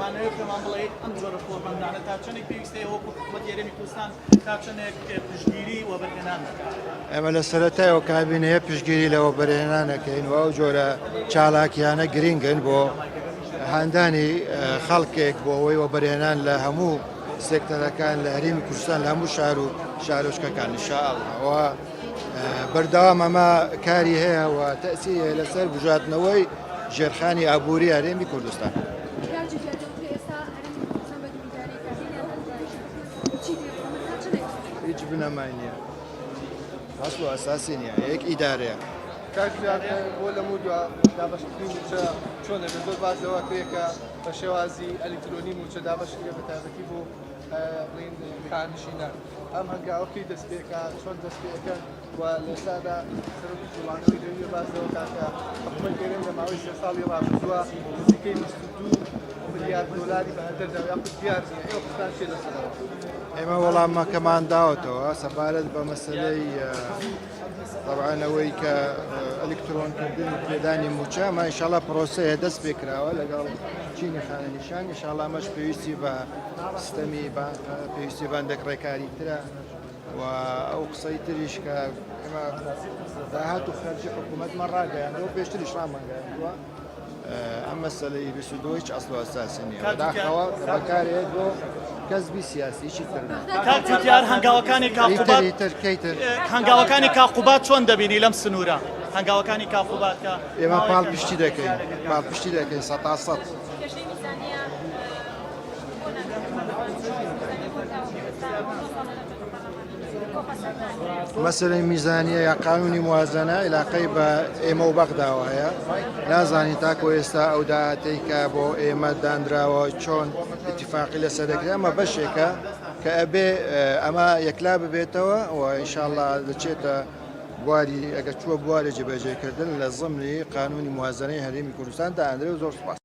ئەمانەیە پێمان بڵێ ئەم جۆرە فۆرمەندانە تا چەندێک پێویستەیە وەکو حکوومەت هێرێمی کوردستان تا چەندێک پشتگیری وەبەرهێنان دەکات. ئێمە لە سەرەتایەوە کابینەیە پشتگیری لە وەبەرهێنانەکەین و ئەو جۆرە چالاکیانە گرنگن بۆ هاندانی خەڵکێک بۆ ئەوەی وەبەرهێنان لە هەموو سێکتەرەکان لە هەرێمی کوردستان لە هەموو شار و شارۆچکەکان ئینشاءڵڵا بەردەوام ئەمە کاری هەیە و تەسیری هەیە لەسەر بژاتنەوەی ژێرخانی ئابووری هەرێمی کوردستان. هیچ بنەمای نییە، ئەسڵ و ئەساسی نییە، یەک ئیدارەیە. بۆ لە موودا دابەشکردنی موچە چۆنە بە زۆر باس لەوە کرێکە بە شێوازی ئەلکترۆنی موچە دابەشکرێ بە تایبەتی بۆ بڵین خانشینان. ئەم هەنگاوەکەی دەست پێکە چۆن دەست پێەکەن و لەسادا سەرۆکی جوڵانەوەی دەویە باس لەوە کاکە حکوومەت گەرێن لە ماوەی 3 ساڵی ڕابردووە نزیکەی 22 ملیار دۆلاری بەهەندەر یان دیار نییە ئێوە کوردستان چێ لەسەرەوە؟ ئێمە وەڵامەکەمان داوەتەوە سەبارەت بە مەسەلەی طبعاً ئەوەی کە ئەلکترۆنکردن و پێدانی موچە ئەمە ئینشاڵڵا پرۆسەیە دەست پێکراوە لەگەڵ چینی خانەنیشان ئینشاڵڵا ئەمەش پێویستی بە سیستەمی پێویستی بەندێک ڕێکاری ترە و ئەو قسەی تریش کە ئێمە داهات و خەرجی حکوومەتمان ڕاگەیاندەوە پێشتریش ڕامەگەیاندووە ئەم مەسەلەی 22 هیچ ئەسڵ و ئەساسی نییە داخەوە بەکارێت بۆ کەسبی سیاسیشی تر کاکتیار هەنگاوەکانی کاقوبات چۆن دەبینی لەم سنوورە هەنگاوەکانی کاقوبات کە ئێمە پاڵپشتی دەکەین پاڵپشتی دەکەین 100%. مەسەلەی میزانیە یا قانونی موازنە علاقەی بە ئێمە و بەغداوایە نازانی تاکۆ ئێستا ئەو داهاتەی کە بۆ ئێمە دانراوە چۆن اتفاقی لەسەر دەکرێت ئەمە بەشێکە کە ئەبێ ئەمە یەکلا ببێتەوە و ئینشاءڵڵا دەچێتە بواری ئەگەر چووە بوارێ جێبەجێکردن لە زمانی قانونی موازنەی هەرێمی کوردستان دائەندرێت و زۆر سوپاس.